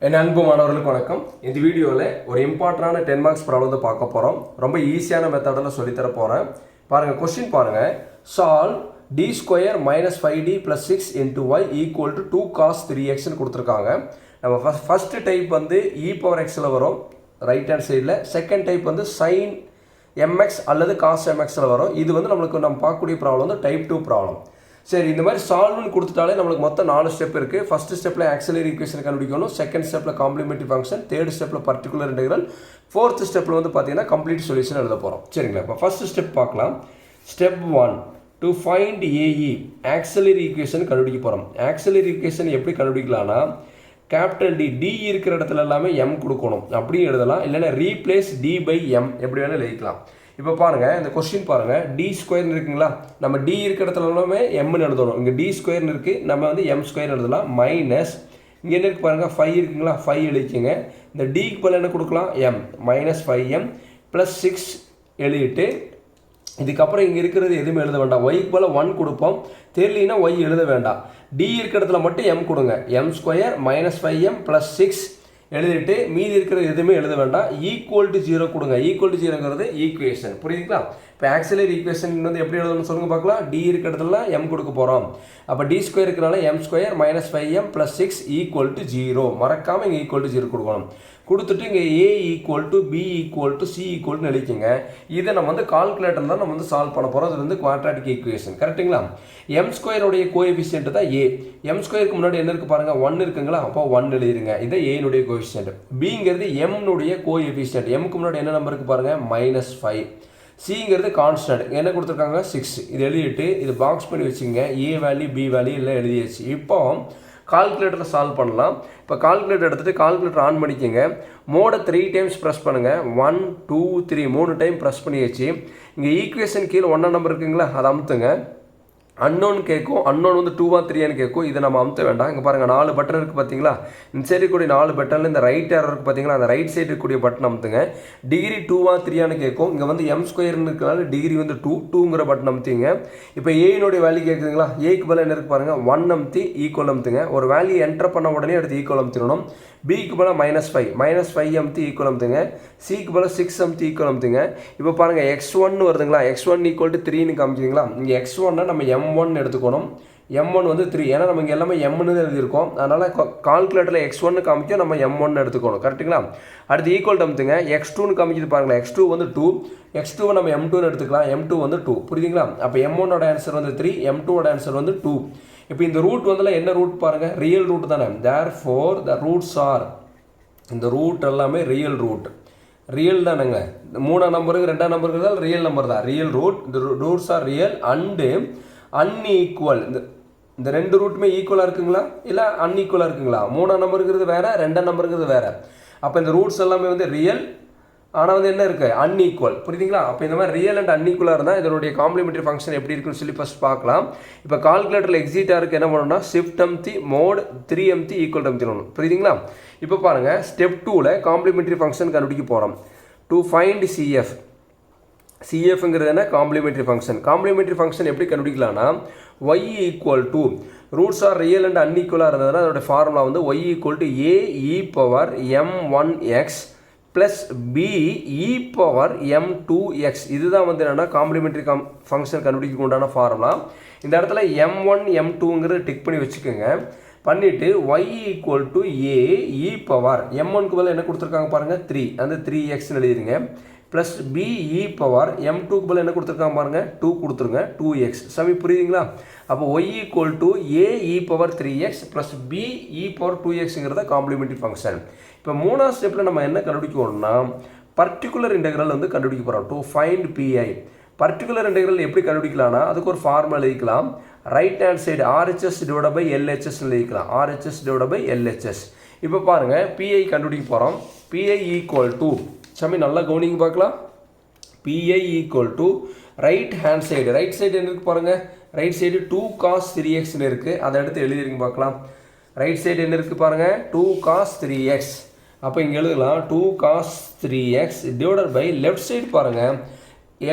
என் அன்பு மாணவர்களுக்கு வணக்கம். இந்த வீடியோவில் ஒரு இம்பார்ட்டண்டான 10 மார்க்ஸ் ப்ராப்ளம் வந்து பார்க்க போகிறோம். ரொம்ப ஈஸியான மெத்தடில் சொல்லித்தர போகிறேன். பாருங்கள், கொஸ்டின் பாருங்கள். Solve d square minus 5d plus 6 into Y equal to 2 cos 3xன்னு கொடுத்துருக்காங்க. நம்ம ஃபஸ்ட்டு டைப் வந்து e பவர் எக்ஸில் வரும் ரைட் ஹேண்ட் சைடில். செகண்ட் டைப் வந்து sin mx அல்லது cos mxல வரும். இது வந்து நம்மளுக்கு நம்ம பார்க்கக்கூடிய ப்ராப்ளம் வந்து டைப் 2 ப்ராப்ளம். சரி, இந்த மாதிரி சால்வ்னு கொடுத்துட்டாலே நம்மளுக்கு மொத்தம் 4 ஸ்டெப் இருக்குது. ஃபஸ்ட்டு ஸ்டெப்பில் ஆக்சிலரி ஈக்குவேஷன் கண்டுபிடிக்கணும், செகண்ட் ஸ்டெப்பில் காம்ப்ளிமெண்டரி ஃபங்க்ஷன், தேர்ட் ஸ்டெப்பில் பர்டிகுலர் இன்டெக்ரல், ஃபோர்த் ஸ்டெப்பில் வந்து பார்த்தீங்கன்னா கம்ப்ளீட் சொல்யூஷன் எழுத போகிறோம். சரிங்களா? இப்போ ஃபஸ்ட்டு ஸ்டெப் பார்க்கலாம். Step 1 to find AE auxiliary equation கண்டுபிடிக்க போகிறோம். ஆக்சிலரி ஈக்குவேஷன் எப்படி கண்டுபிடிக்கலாம்னா, கேபிட்டல் டி இருக்கிற இடத்துல எல்லாமே எம் கொடுக்கணும், அப்படியும் எழுதலாம். இல்லைன்னா ரீப்ளேஸ் டி பை எம் எப்படி வேணால் எழுதிக்கலாம். இப்போ பாருங்கள், இந்த கொஸ்டின் பாருங்கள். டி ஸ்கொயர்னு இருக்குங்களா, நம்ம டி இருக்கிற இடத்துல எல்லாமே எம்னு எழுதணும். இங்கே டி ஸ்கொயர்னு இருக்குது, நம்ம வந்து எம் ஸ்கொயர் எழுதலாம். மைனஸ் இங்கே என்ன இருக்குது பாருங்கள், 5 இருக்குங்களா, 5 எழுதிக்கங்க. இந்த டிக்கு பதில் என்ன கொடுக்கலாம், எம் மைனஸ் 5m ப்ளஸ் 6 எழுதிட்டு இதுக்கப்புறம் இங்கே இருக்கிறது எதுவுமே எழுத வேண்டாம். ஒய்க்கு போல் 1 கொடுப்போம், தெரியலனா ஒய் எழுத வேண்டாம். டி இருக்கிற இடத்துல மட்டும் எம் கொடுங்க. M square minus 5m plus 6 எழுதிட்டு மீதி இருக்கிறது எதுவுமே எழுத வேண்டாம். ஈக்குவல் டு 0 கொடுங்க. ஈக்குவல் டு 0ங்கிறது ஈக்குவேஷன், புரியுதுங்களா? இப்போ ஆக்சிலரி ஈக்குவேஷன் வந்து எப்படி எழுதணும்னு சொல்லுங்க பார்க்கலாம். டி இருக்கிற இடத்துல எம் கொடுக்க போகிறோம். அப்போ டி ஸ்கொயர் இருக்கிறனால M square minus 5m plus 6 equal to 0. மறக்காமல் இங்கே ஈக்குவல் டு 0 கொடுக்கணும். கொடுத்துட்டு இங்கே A equal to B equal to C ஈக்குவல்னு எழுதிக்கங்க. இதை நம்ம வந்து கால்குலேட்டர் தான் நம்ம வந்து சால்வ் பண்ண போகிறோம். அது வந்து குவாட்ராட்டிக் ஈக்குவேஷன், கரெக்டுங்களா? எம் ஸ்கொயருடைய கோஎஃபிஷியன்ட் தான் ஏ. எம் ஸ்கொயருக்கு முன்னாடி என்ன இருக்குது பாருங்கள், 1 இருக்குங்களா, அப்போ 1 எழுதிருங்க. இதை ஏனுடைய கோஎஃபிஷியன்ட். பிங்கிறது எம்னுடைய கோஎஃபிஷியன்ட். எம்க்கு முன்னாடி என்ன நம்பர் இருக்குது பாருங்கள், -5. சிங்கிறது கான்ஸ்டன்ட், என்ன கொடுத்துருக்காங்க, 6. இது எழுதிட்டு இது பாக்ஸ் பண்ணி வச்சுங்க. ஏ வேல்யூ பி வேல்யூ எல்லாம் எழுதியாச்சு. இப்போ கால்குலேட்டரில் சால்வ் பண்ணலாம். இப்போ கால்குலேட்டர் எடுத்துகிட்டு கால்குலேட்டர் ஆன் பண்ணிக்கோங்க. மோடை 3 டைம்ஸ் ப்ரெஸ் பண்ணுங்கள். 1 2 3 3 டைம் ப்ரெஸ் பண்ணியாச்சு. இங்கே ஈக்குவேஷன் கீழே 1 நம்பர் இருக்குங்களா, அதை அமுத்துங்க. அன்னோன் கேட்கும், அன்னோன் வந்து 2 3 கேட்கும். இதை நம்ம அமுத்த வேண்டாம். இங்கே பாருங்கள், 4 பட்டன் இருக்குது பார்த்தீங்களா. இந்த சைடு கூடிய 4 பட்டனில் இந்த ரைட் ஏரோ இருக்குது பார்த்தீங்களா, அந்த ரைட் சைடு இருக்கக்கூடிய பட்டன் அமுத்துங்க. டிகிரி 2 3 கேட்கும். இங்கே வந்து எம் ஸ்கொயர்னு இருக்கிறனால டிகிரி வந்து 2ங்கிற பட்டன் அமுத்திங்க. இப்போ ஏனுடைய வேல்யூ கேட்குதுங்களா, ஏக்கு பதில் என்ன இருக்குது பாருங்கள், 1 அமுத்தி ஈக்குவல் அமுத்துங்க. ஒரு வேல்யூ என்டர் பண்ண உடனே அடுத்து ஈக்குவல் அமுத்திடணும். பிக்கு பதில் -5 அமுத்தி ஈக்குவல் அமுத்துங்க. சிக்கு பதில் 6 அமுத்தி ஈக்குவல் அமுத்துங்க. இப்போ பாருங்கள், x1 வருதுங்களா, x1 ஈக்குவல் டு 3ன்னு காமிச்சிங்களா. இங்கே x1 நம்ம m1 எடுத்துக்கணும். m1 வந்து 3, ஏன்னா நம்ம இங்கே எல்லாமே mன்னு எழுதியிருக்கோம். அதனால் கால்குலேட்டரில் x1 காமிக்க நம்ம m1 எடுத்துக்கணும், கரெக்டுங்களா? அடுத்து ஈக்குவல் அமுத்துங்க. x2ன்னு காமிக்கிது பாருங்களா, x2 வந்து 2, x2 நம்ம m2ன்னு எடுத்துக்கலாம். m2 வந்து 2, புரியுதுங்களா? அப்போ m1ஓட ஆன்சர் வந்து 3, m2ஓட ஆன்சர் வந்து 2. இப்போ இந்த ரூட் வந்து என்ன ரூட் பாருங்கள், ரியல் ரூட் தானே. தேர்ஃபோர் த ரூட்ஸ் ஆர், இந்த ரூட் எல்லாமே ரியல் ரூட், ரியல் தானேங்க. 3 நம்பருக்கு 2 நம்பருக்கு தான் ரியல் நம்பர் தான், ரியல் ரூட். இந்த roots are real and unequal. இந்த 2 ரூட்டுமே ஈக்குவலாக இருக்குங்களா, இல்லை அன்ஈக்குவலாக இருக்குங்களா? 3 நம்பருங்கிறது வேறு, 2 நம்பருங்கிறது வேறு. அப்போ இந்த ரூட்ஸ் எல்லாமே வந்து ரியல், ஆனால் வந்து என்ன இருக்குது, அன்ஈக்குவல், புரியுதுங்களா? அப்போ இந்த மாதிரி ரியல் அண்ட் அன்ஈக்குவலாக இருந்தால் இதனுடைய காம்ப்ளிமெண்டரி ஃபங்க்ஷன் எப்படி இருக்குன்னு சொல்லி ஃபஸ்ட் பார்க்கலாம். இப்போ கால்குலேட்டரில் எக்ஸிட்டாக இருக்குது, என்ன பண்ணணும்னா ஷிஃப்ட் அமுத்தி மோட் 3 அமுத்தி ஈக்குவல் அமுத்திடணும், புரியுதுங்களா? இப்போ பாருங்கள், ஸ்டெப் 2ல் காம்ப்ளிமெண்டரி ஃபங்க்ஷன் கண்டுபிடிக்க போகிறோம். To find CF. சிஎஃப்ங்கிறது என்ன, காம்ப்ளிமெண்டரி ஃபங்க்ஷன். காம்ப்ளிமெண்டரி ஃபங்க்ஷன் எப்படி கண்டுபிடிக்கலாம்னா, Y equal to roots are real and அன்ஈக்குவலாக இருந்ததுன்னா அதோடைய ஃபார்முலா வந்து Y equal to A E power m1x plus B E power m2x. இதுதான் வந்து என்னென்னா காம்ப்ளிமெண்டரி ஃபங்க்ஷன் கண்டுபிடிக்க உண்டான ஃபார்முலா. இந்த இடத்துல m1 m2ங்கிறது டிக் பண்ணி வச்சுக்கோங்க. பண்ணிவிட்டு y equal to A E power m1க்கு பதில் என்ன கொடுத்துருக்காங்க பாருங்கள், 3, அந்த 3xன்னு எழுதிடுங்க. ப்ளஸ் பி இ பவர் m2க்கு பதில் என்ன கொடுத்துருக்காங்க பாருங்கள், 2 கொடுத்துருங்க, 2x. சமி புரியுதுங்களா? அப்போ y equal to A E power 3x plus B E power 2xங்கிறத காம்ப்ளிமெண்டரி ஃபங்க்ஷன். இப்போ 3ஆவது ஸ்டெப்பில் நம்ம என்ன கண்டுபிடிக்கணும்னா, பர்டிகுலர் இன்டெக்ரல் வந்து கண்டுபிடிக்க போகிறோம். To find PI. Particular integral எப்படி கண்டுபிடிக்கலாம்னா, அதுக்கு ஒரு ஃபார்முலா எழுதிக்கலாம். Right hand side RHS divide by LHS எழுதிக்கலாம். RHS divide by LHS. இப்போ பாருங்கள், பிஐ கண்டுபிடிக்க போகிறோம். பிஐ ஈக்குவல் டு, சாமி நல்லா கவனிங்க பார்க்கலாம். PI equal to right hand side, right side என்ன இருக்குது பாருங்கள், ரைட் சைடு 2 cos 3xன்னு இருக்குது. அதை எடுத்து எழுதிருங்க பார்க்கலாம். ரைட் சைடு என்ன இருக்குது பாருங்கள், 2 cos 3x. அப்போ இங்கே எழுதலாம் 2 cos 3x divided by left side பாருங்கள்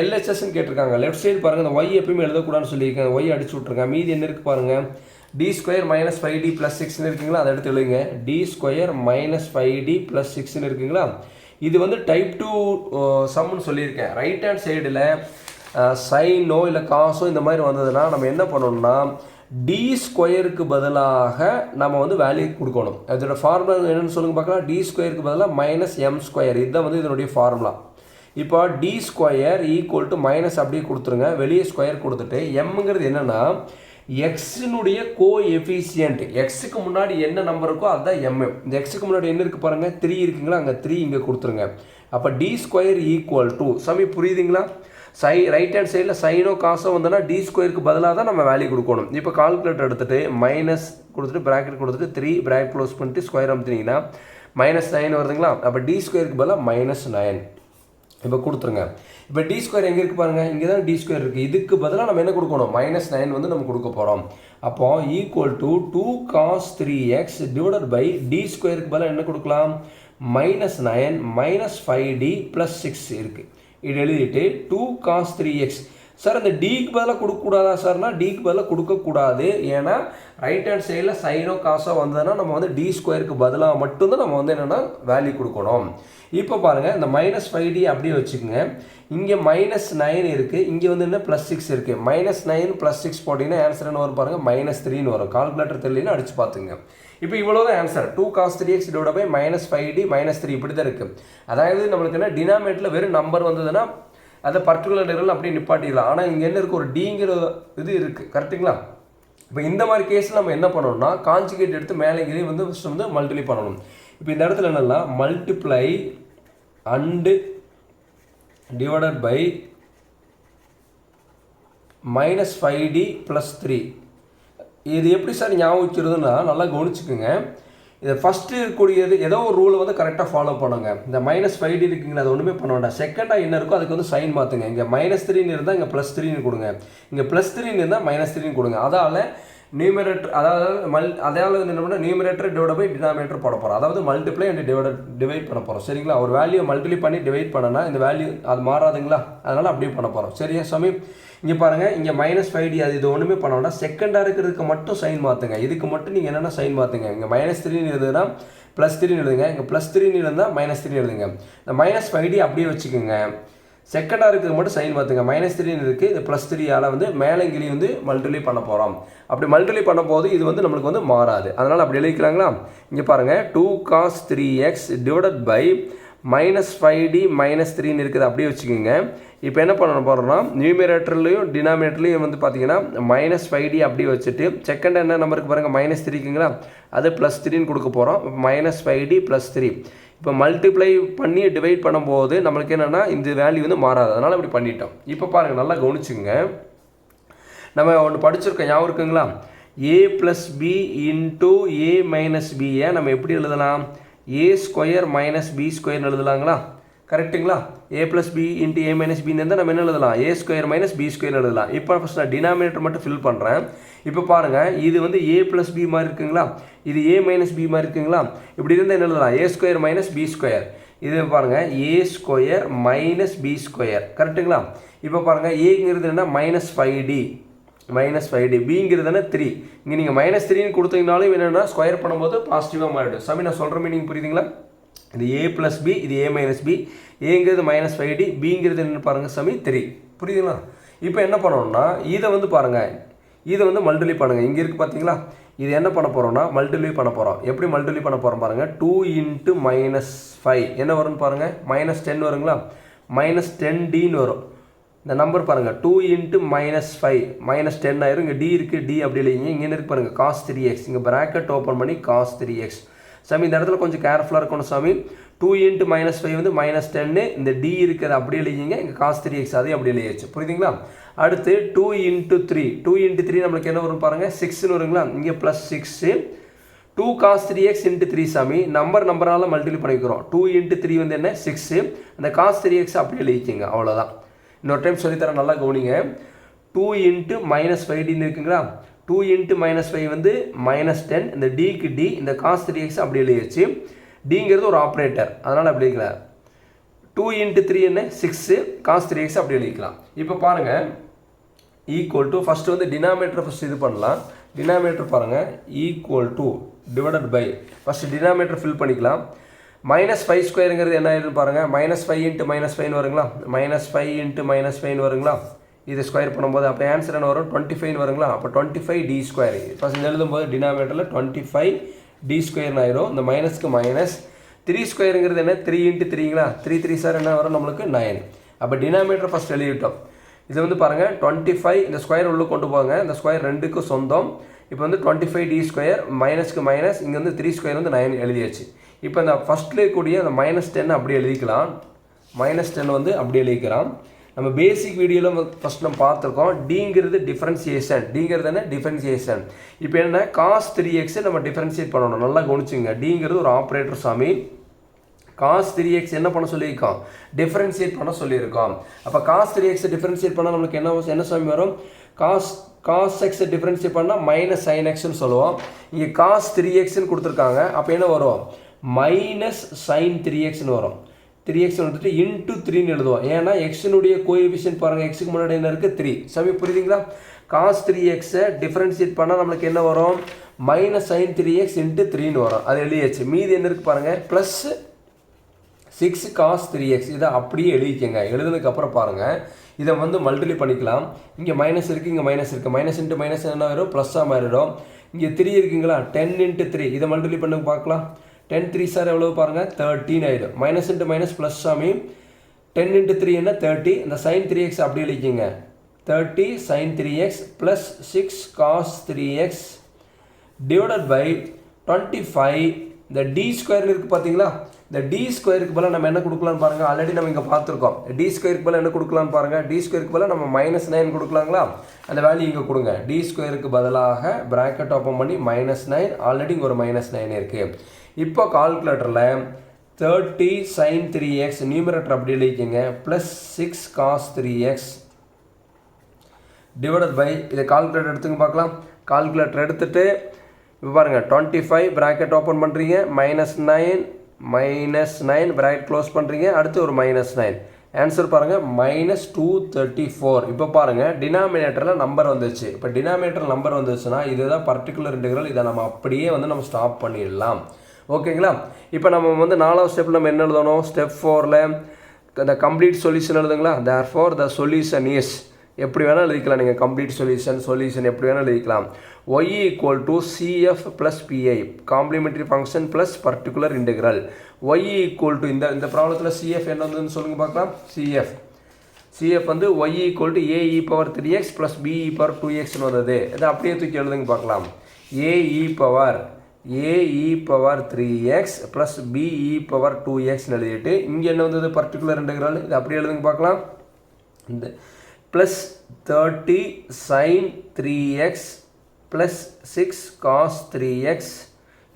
LHSன்னு கேட்டிருக்காங்க. லெஃப்ட் சைடு பாருங்கள், இந்த ஒய் எப்பயுமே எழுதக்கூடாதுன்னு சொல்லியிருக்காங்க, ஒய் அடிச்சு விட்ருங்க. மீதி என்ன இருக்குது பாருங்கள், D square minus 5d plus 6ன்னு இருக்குங்களா, அதை எடுத்து எழுதுங்க. D square minus 5d plus 6ன்னு இருக்குங்களா. இது வந்து டைப் 2 சம்னு சொல்லியிருக்கேன். ரைட் ஹேண்ட் சைடில் சைனோ இல்லை காசோ இந்த மாதிரி வந்ததுன்னா நம்ம என்ன பண்ணணும்னா டி ஸ்கொயருக்கு பதிலாக நம்ம வந்து வேல்யூ கொடுக்கணும். அதோட ஃபார்முலா என்னென்னு சொல்லுங்க பார்க்கலாம். டி ஸ்கொயருக்கு பதிலாக மைனஸ் எம் ஸ்கொயர், இதுதான் வந்து இதனுடைய ஃபார்முலா. இப்போ D square equal to minus அப்படியே கொடுத்துருங்க, வெளியே ஸ்கொயர் கொடுத்துட்டு எம்ங்கிறது என்னென்னா எக்ஸினுடைய கோஎஃபிஷியன்ட். எக்ஸுக்கு முன்னாடி என்ன நம்பர் இருக்கோ அதுதான் எம். இந்த எக்ஸுக்கு முன்னாடி என்ன இருக்குது பாருங்கள், 3 இருக்குங்களா, அங்கே 3 இங்கே கொடுத்துருங்க. அப்போ டி ஸ்கொயர் ஈக்குவல் டு சமி புரியுதுங்களா. ரைட் ஹேண்ட் சைடில் சைனோ காசோ வந்தோன்னா டி ஸ்கொயருக்கு பதிலாக தான் நம்ம வேல்யூ கொடுக்கணும். இப்போ கால்குலேட்டர் எடுத்துகிட்டு மைனஸ் கொடுத்துட்டு ப்ராக்கெட் கொடுத்துட்டு 3 ப்ராக்கெட் க்ளோஸ் பண்ணிட்டு ஸ்கொயர் அமுத்தினீங்கன்னா -9 வருதுங்களா. அப்போ டி ஸ்கொயருக்கு பதிலாக -9 இப்போ கொடுத்துருங்க. இப்போ டி ஸ்கொயர் எங்கே இருக்குது பாருங்கள், இங்கே தான் டி ஸ்கொயர் இருக்குது. இதுக்கு பதிலாக நம்ம என்ன கொடுக்கணும், -9 வந்து நம்ம கொடுக்க போகிறோம். அப்போ equal to 2 cos 3x divided by D ஸ்கொயருக்கு பதிலாக என்ன கொடுக்கலாம், -9 -5d + 6 இருக்குது. இது எழுதிட்டு 2 cos 3x. சார் அந்த டிக்கு பதிலாக கொடுக்கக்கூடாதா சார்னா, டிக்கு பதிலாக கொடுக்கக்கூடாது. ஏன்னா ரைட் ஹேண்ட் சைடில் சைனோ காசோ வந்ததுன்னா நம்ம வந்து டி ஸ்கொயருக்கு பதிலாக மட்டும்தான் நம்ம வந்து என்னென்னா வேல்யூ கொடுக்கணும். இப்போ பாருங்கள், இந்த -5d அப்படியே வச்சுக்கோங்க. இங்கே -9 இருக்குது, இங்கே வந்து என்ன +6 இருக்குது. -9 + 6 போட்டிங்கன்னா ஆன்சர் என்ன வரும் பாருங்கள், -3ன்னு வரும். கால்குலேட்டர் தெரியலன்னு அடிச்சு பார்த்துங்க. இப்போ இவ்வளோ தான் answer. 2 cos 3x divide by -5d -3 இப்படி தான் இருக்குது. அதாவது நம்மளுக்கு என்ன டினாமினேட்டரில் வெறும் நம்பர் வந்ததுன்னா அதை பர்டிகுலர் நிரல் அப்படியே நிப்பாட்டிடலாம். ஆனால் இங்கே என்ன இருக்குது, ஒரு டிங்கிற இது இருக்குது. கரெக்டுங்களா. இப்போ இந்த மாதிரி கேஸில் நம்ம என்ன பண்ணணும்னா கான்ஜுகேட் எடுத்து மேலேங்கிறே வந்து ஃபஸ்ட் வந்து மல்டிப்ளை பண்ணணும். இப்போ இந்த இடத்துல என்னென்னா multiply and divided by -5d + 3. இது எப்படி சார் ஞாபகம் வச்சுருதுன்னா நல்லா கவனிச்சுக்குங்க. இதை ஃபஸ்ட்டு இருக்கக்கூடியது ஏதோ ஒரு ரூலை வந்து கரெக்டாக ஃபாலோ பண்ணுங்க. இந்த -5d இருக்குங்களா, அது ஒன்றுமே பண்ண வேண்டாம். செகண்டாக என்ன இருக்கோ அதுக்கு வந்து சைன் மாற்றுங்க. இங்கே -3ன்னு இருந்தால் இங்கே +3ன்னு கொடுங்க, இங்கே +3ன்னு இருந்தால் -3ன்னு கொடுங்க. அதால் நியூமரேட்டர் அதாவது என்ன பண்ண நியூமரேட்டர் டிவைட் பை டினாமினேட்டர் போட போகிறோம். அதாவது மல்டிப்ளை அண்ட் டிவைட் பண்ண போகிறோம். சரிங்களா. ஒரு வேல்யூ மல்டிப்ளை பண்ணி டிவைட் பண்ணனா இந்த வேல்யூ அது மாறாதுங்களா, அதனால் அப்படியே பண்ண போகிறோம். சரியா சாமி. இங்கே பாருங்கள், இங்கே -5d அது இது ஒன்றுமே பண்ண வேண்டாம். செகண்டாக இருக்கிறதுக்கு மட்டும் சைன் மாற்றுங்க. இதுக்கு மட்டும் நீங்கள் என்னென்ன சைன் மாற்றுங்க. இங்கே -3ன்னு எழுதுனா +3ன்னு எழுதுங்க, இங்கே +3ன்னு இருந்தால் -3 எழுதுங்க. இந்த -5d அப்படியே வச்சுக்கோங்க. செகண்டாக இருக்கிறது மட்டும் சைன் மாற்றுங்க. -3ன்னு இருக்குது, இது +3ஆல் வந்து மேலங்கிலி வந்து மல்டிப்ளை பண்ண போகிறோம். அப்படி மல்டிப்ளை பண்ண போது இது வந்து நம்மளுக்கு வந்து மாறாது. அதனால் அப்படி எழுதிக்கலாங்களா. இங்கே பாருங்கள், 2 cos 3x divided by -5d -3ன்னு இருக்குது, அப்படியே வச்சுக்கோங்க. இப்போ என்ன பண்ண போகிறோம்னா நியூமரேட்டர்லையும் டினாமினேட்டர்லையும் வந்து பார்த்தீங்கன்னா -5d அப்படியே வச்சுட்டு செகண்ட் என்ன நம்பருக்கு பாருங்கள் -3 இருக்குங்களா, அது +3ன்னு கொடுக்க போகிறோம். -5d + 3 இப்போ மல்டிப்ளை பண்ணி டிவைட் பண்ணும்போது நம்மளுக்கு என்னென்னா இந்த வேல்யூ வந்து மாறாது. அதனால் அப்படி பண்ணிட்டோம். இப்போ பாருங்கள் நல்லா கவனிச்சுங்க. நம்ம ஒன்று படிச்சிருக்கோம் ஞாபகம் இருக்குங்களா, a + b × a - b நம்ம எப்படி எழுதலாம், a² - b² எழுதலாங்களா. கரெக்டுங்களா. a + b × a - b இருந்தால் நம்ம என்ன எழுதலாம், a² - b² எழுதலாம். இப்போ ஃபஸ்ட் நான் டினாமினேட்டர் மட்டும் ஃபில் பண்ணுறேன். இப்போ பாருங்கள், இது வந்து a + b மாதிரி இருக்குங்களா, இது a - b மாதிரி இருக்குங்களா. இப்படி இருந்தால் என்ன எழுதலாம், a² - b². இது பாருங்கள், a² - b². கரெக்டுங்களா. இப்போ பாருங்கள், ஏங்கிறது என்ன -5d பிங்கிறது என்ன 3. இங்கே நீங்கள் -3ன்னு கொடுத்தீங்கனாலும் என்னென்னா ஸ்கொயர் பண்ணும்போது பாசிட்டிவாக மாறிடும். சாமி நான் சொல்கிற மீனிங் புரியுதுங்களா. இது a + b, இது a - b. ஏங்கிறது -5d, பிங்கிறது என்ன பாருங்கள் சாமி 3. புரியுதுங்களா. இப்போ என்ன பண்ணணும்னா இதை வந்து பாருங்கள், இதை வந்து மல்டிப்ளை பண்ணுங்கள். இங்கே இருக்குது பார்த்தீங்களா, இது என்ன பண்ண போகிறோம்னா மல்டிப்ளை பண்ண போகிறோம். எப்படி மல்டிப்ளை பண்ண போகிறோம் பாருங்கள், 2 × -5 என்ன வரும்னு பாருங்கள், -10 வருங்களா, -10dன்னு வரும். இந்த நம்பர் பாருங்கள், 2 × -5 -10 ஆயிரும். இங்கே d இருக்குது, d அப்படி இல்லைங்க. இங்கே என்ன இருக்குது பாருங்கள், cos 3x. இங்கே ப்ராக்கெட் ஓப்பன் பண்ணி cos 3x. சாமி இந்த இடத்துல கொஞ்சம் கேர்ஃபுல்லாக இருக்கணும் சாமி. 2 × -5 வந்து -10, இந்த d இருக்குது அப்படி எழுதிங்க, இங்கே cos 3x அதே அப்படி எழுதியாச்சு. புரியுதுங்களா. அடுத்து 2 × 3 2 × 3 நம்மளுக்கு என்ன வரும் பாருங்கள், 6ன்னு வருங்களா. இங்கே +6 2 cos 3x × 3 சாமி நம்பரால் மல்டிப்ளை பண்ணிக்கிறோம். 2 × 3 வந்து என்ன 6, அந்த cos 3x அப்படி எழுதிக்கிங்க. அவ்வளோதான். இன்னொரு டைம் சொல்லித்தரேன், நல்லா கவனிங்க. 2 × -5dன்னு இருக்குங்களா, 2 × -5 வந்து -10, இந்த டிக்கு d, இந்த cos 3x அப்படி எழுதிச்சு. டிங்கிறது ஒரு ஆப்ரேட்டர், அதனால் அப்படி எழுதிக்கலாம். 2 × 3 என்ன 6, cos 3x அப்படி எழுதிக்கலாம். இப்போ பாருங்கள், ஈக்குவல் டு ஃபஸ்ட்டு வந்து டினாமினேட்டர் ஃபஸ்ட் இது பண்ணலாம். டினாமினேட்டர் பாருங்கள், equal to divided by first denominator fill பண்ணிக்கலாம். -5 ஸ்கொயருங்கிறது என்ன ஆயிடுன்னு பாருங்கள், -5 இன்ட்டு -5 வருங்களா, -5 இன்ட்டு -5 வருங்களா. இது ஸ்கொயர் பண்ணும்போது அப்போ ஆன்சர் என்ன வரும், 25 வருங்களா. அப்போ 25d ஸ்கொயர் ஃபஸ்ட் எழுதும்போது டினாமினேட்டரில் 25d ஸ்கொயர்னு ஆயிரும். இந்த மைனஸ்க்கு மைனஸ் 3 ஸ்கொயருங்கிறது என்ன, 3 இன்ட்டு 3ங்களா, 3 3 சார் என்ன வரும் நம்மளுக்கு 9. அப்போ டினாமினேட்டர் ஃபஸ்ட் எழுதிட்டோம். இது வந்து பாருங்கள் 25, இந்த ஸ்கொயர் உள்ளே கொண்டு போங்க, இந்த ஸ்கொயர் ரெண்டுக்கும் சொந்தம். இப்போ வந்து 25d ஸ்கொயர் மைனஸ்க்கு மைனஸ், இங்கே வந்து 3 ஸ்கொயர் வந்து 9 எழுதியாச்சு. இப்போ இந்த ஃபஸ்ட்லேயே கூடிய அந்த -10 அப்படி எழுதிக்கலாம். -10 வந்து அப்படி எழுதிக்கலாம். நம்ம பேசிக் வீடியோவில் ஃபஸ்ட் நம்ம பார்த்துருக்கோம். டிங்கிறது டிஃபரன்சியேஷன், டிங்கிறது என்ன டிஃபரன்சியேஷன். இப்போ என்ன cos 3x நம்ம டிஃபரன்சியேட் பண்ணணும். நல்லா கவனிச்சுங்க, டிங்கிறது ஒரு ஆப்ரேட்டர் சாமி. cos 3x என்ன பண்ண சொல்லியிருக்கோம், டிஃபரன்சியேட் பண்ண சொல்லியிருக்கோம். அப்போ cos 3x டிஃபரன்சியேட் பண்ணால் நம்மளுக்கு என்ன சாமி வரும், cos x டிஃபரன்சியேட் பண்ணால் -sin xன்னு சொல்லுவோம். இங்கே cos 3xன்னு கொடுத்துருக்காங்க. அப்போ என்ன வரும், -sin 3xன்னு வரும். 3x வந்துட்டு இன்ட்டு 3ன்னு எழுதுவோம். ஏன்னா எக்ஸினுடைய கோஎஃபிஷியன்ட் பாருங்கள், எக்ஸுக்கு முன்னாடி என்ன இருக்குது 3. சாமி புரியுதுங்களா. cos 3x டிஃபரன்சியேட் பண்ணால் நம்மளுக்கு என்ன வரும், -sin 3x இன்ட்டு 3ன்னு வரும். அது எழுதியாச்சு. மீதி என்ன இருக்குது பாருங்கள், ப்ளஸ் 6 cos 3x. இதை அப்படியே எழுதிக்கங்க. எழுதுனதுக்கப்புறம் பாருங்கள், இதை வந்து மல்டிப்ளை பண்ணிக்கலாம். இங்கே மைனஸ் இருக்குது, இங்கே மைனஸ் இருக்குது. மைனஸ் இன்ட்டு மைனஸ் என்ன ஆயிரும், ப்ளஸ்ஸாக மாறிடும். இங்கே 3 இருக்குங்களா, 10 இன்ட்டு 3. இதை மல்டிப்ளை பண்ணி பார்க்கலாம். 10 3 சார் எவ்வளோ பாருங்கள், 13 ஆயிடும். மைனஸ் இன்ட்டு மைனஸ் ப்ளஸ் சாமி, 10 இன்ட்டு 3 என்ன 30. இந்த sin 3x அப்படி எழுதிக்கங்க. 30 sin 3x plus 6 cos 3x divided by 25. இந்த டி ஸ்கொயர் இருக்குது பார்த்தீங்களா, இந்த டி ஸ்கொயருக்கு பதிலாக நம்ம என்ன கொடுக்கலான்னு பாருங்கள். ஆல்ரெடி நம்ம இங்கே பார்த்துருக்கோம். டி ஸ்கொயருக்கு பதிலாக என்ன கொடுக்கலான்னு பாருங்கள். டி ஸ்கொயருக்கு பதிலாக நம்ம -9 கொடுக்கலாங்களா. அந்த வேல்யூ இங்கே கொடுங்க. டி ஸ்கொயருக்கு பதிலாக ப்ராக்கெட் ஓப்பன் பண்ணி -9. ஆல்ரெடி இங்கே ஒரு -9 இருக்குது. இப்போ கால்குலேட்டரில் 30 sin 3x நியூமரேட்டர் அப்படி எழுதிக்கங்க, plus 6 cos 3x divided by, இதை கால்குலேட்டர் எடுத்துங்க பார்க்கலாம். கால்குலேட்டர் எடுத்துகிட்டு இப்போ பாருங்கள் 25 ப்ராக்கெட் ஓப்பன் பண்ணுறீங்க, -9 ப்ராக்கெட் க்ளோஸ் பண்ணுறீங்க, அடுத்து ஒரு -9. ஆன்சர் பாருங்கள் -234. இப்போ பாருங்கள் டினாமினேட்டரில் நம்பர் வந்துச்சு. இப்போ டினாமினேட்டர் நம்பர் வந்துச்சுன்னா இதுதான் பர்டிகுலர் இன்டெக்ரல். இதை நம்ம அப்படியே வந்து நம்ம ஸ்டாப் பண்ணிடலாம். ஓகேங்களா. இப்போ நம்ம வந்து 4வது ஸ்டெப்பில் நம்ம என்ன எழுதணும், ஸ்டெப் 4ல் இந்த கம்ப்ளீட் சொல்யூஷன் எழுதுங்களா. தேர்ஃபோர் த சொல்யூஷன் இஸ், எப்படி வேணால் எழுதிக்கலாம் நீங்கள். கம்ப்ளீட் சொல்யூஷன் எப்படி வேணால் எழுதிக்கலாம். y = cf + pi complimentary function plus particular integral. y = இந்த ப்ராப்ளத்தில் cf என்ன வந்ததுன்னு சொல்லுங்கள் பார்க்கலாம். cf வந்து y = ae⁴x + be⁴2xன்னு வந்தது. இதை அப்படியே தூக்கி எழுதுங்க பார்க்கலாம். ae⁴3x + be⁴2xன்னு எழுதிட்டு இங்கே என்ன வந்தது, பர்டிகுலர் இன்டெக்ரல். இது அப்படியே எழுதுங்க பார்க்கலாம். இந்த plus 30 sin 3x plus 6 cos 3x,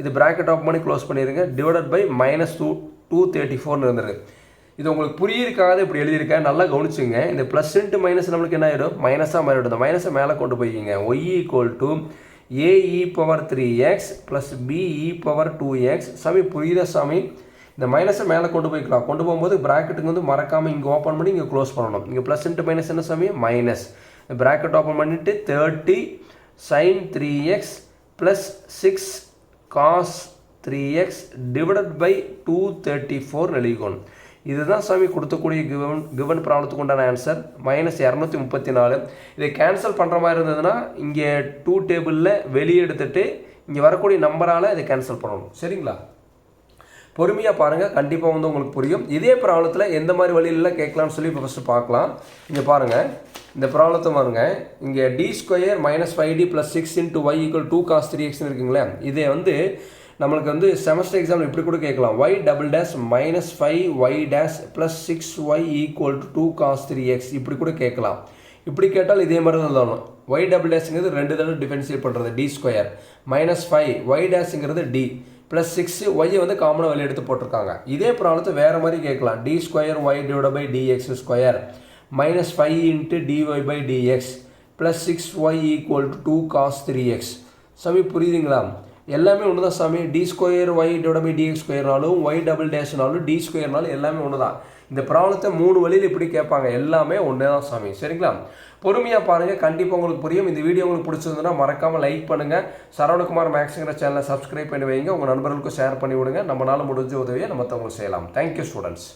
இது ப்ராக்கெட் ஆஃப் பண்ணி க்ளோஸ் பண்ணிடுங்க, டிவைடட் பை -234 இருந்துருக்கு. இது உங்களுக்கு புரியிருக்காது இப்படி எழுதியிருக்கேன், நல்லா கவனிச்சுங்க. இந்த ப்ளஸ் இன்ட்டு மைனஸ் நம்மளுக்கு என்ன ஆயிடும், மைனஸாக மாறிடும். இந்த மைனஸை மேலே கொண்டு போய்க்கிங்க. y = ae⁴3x + be⁴2x. சாமி புரியுதா சாமி. இந்த மைனஸை மேலே கொண்டு போய்க்கலாம். கொண்டு போகும்போது ப்ராக்கெட்டுக்கு வந்து மறக்காமல் இங்கே ஓப்பன் பண்ணி இங்கே க்ளோஸ் பண்ணணும். இங்கே ப்ளஸ் இன்ட்டு மைனஸ் என்ன சாமி, மைனஸ். ப்ராக்கெட் ஓப்பன் பண்ணிவிட்டு 30 sin 3x plus 6 cos 3x divided by 234 எழுதிக்கணும். இதுதான் சாமி கொடுத்தக்கூடிய கிவன் ப்ராப்ளத்துக்கு உண்டான ஆன்சர். -234. இதை கேன்சல் பண்ணுற மாதிரி இருந்ததுன்னா இங்கே 2 டேபிளில் வெளியே எடுத்துகிட்டு இங்கே வரக்கூடிய நம்பரால் இதை கேன்சல் பண்ணணும். சரிங்களா. பொறுமையாக பாருங்கள், கண்டிப்பாக வந்து உங்களுக்கு புரியும். இதே ப்ராப்ளத்தில் எந்த மாதிரி வழியிலலாம் கேட்கலான்னு சொல்லி இப்போ ஃபஸ்ட்டு பார்க்கலாம். இங்கே பாருங்கள், இந்த ப்ராப்ளத்தை பாருங்கள். இங்கே d² -5d + 6 × y = 2 cos 3xன்னு இருக்குங்களே. இதை வந்து நம்மளுக்கு வந்து செமஸ்டர் எக்ஸாம் இப்படி கூட கேட்கலாம். y -5y' + 6y = 2 cos 3x இப்படி கூட கேட்கலாம். இப்படி கேட்டால் இதே மாதிரி தான் எழுதணும். y''ங்கிறது 2 தடவை டிஃபரன்ஷியேட் பண்ணுறது, d². -5y''ங்கிறது d ப்ளஸ் 6 ஒய்யை வந்து காமனாக வெளியே எடுத்து போட்டிருக்காங்க. இதே ப்ராப்ளத்தை வேறு மாதிரி கேட்கலாம். d² y / dx² -5 × dy/dx plus 6y = 2 cos 3x. சாமி புரியுதுங்களா. எல்லாமே ஒன்று தான் சாமி. d² y / dx²னாலும் y''னாலும் d²னாலும் எல்லாமே ஒன்று தான். இந்த ப்ராப்ளத்தை 3 வழியில் இப்படி கேட்பாங்க, எல்லாமே ஒன்றே தான் சாமி. சரிங்களா? பொறுமையாக பாருங்கள், கண்டிப்பாக உங்களுக்கு புரியும். இந்த வீடியோ உங்களுக்கு பிடிச்சிருந்ததுன்னா மறக்காமல் லைக் பண்ணுங்கள். சரவணகுமார் மேக்ஸுங்கிற சேனலை சப்ஸ்கிரைப் பண்ணி வைங்க. உங்கள் நண்பர்களுக்கும் ஷேர் பண்ணி விடுங்க. நம்மளால முடிஞ்ச உதவியை நம்ம மற்றவங்களுக்கு செய்யலாம். Thank you students.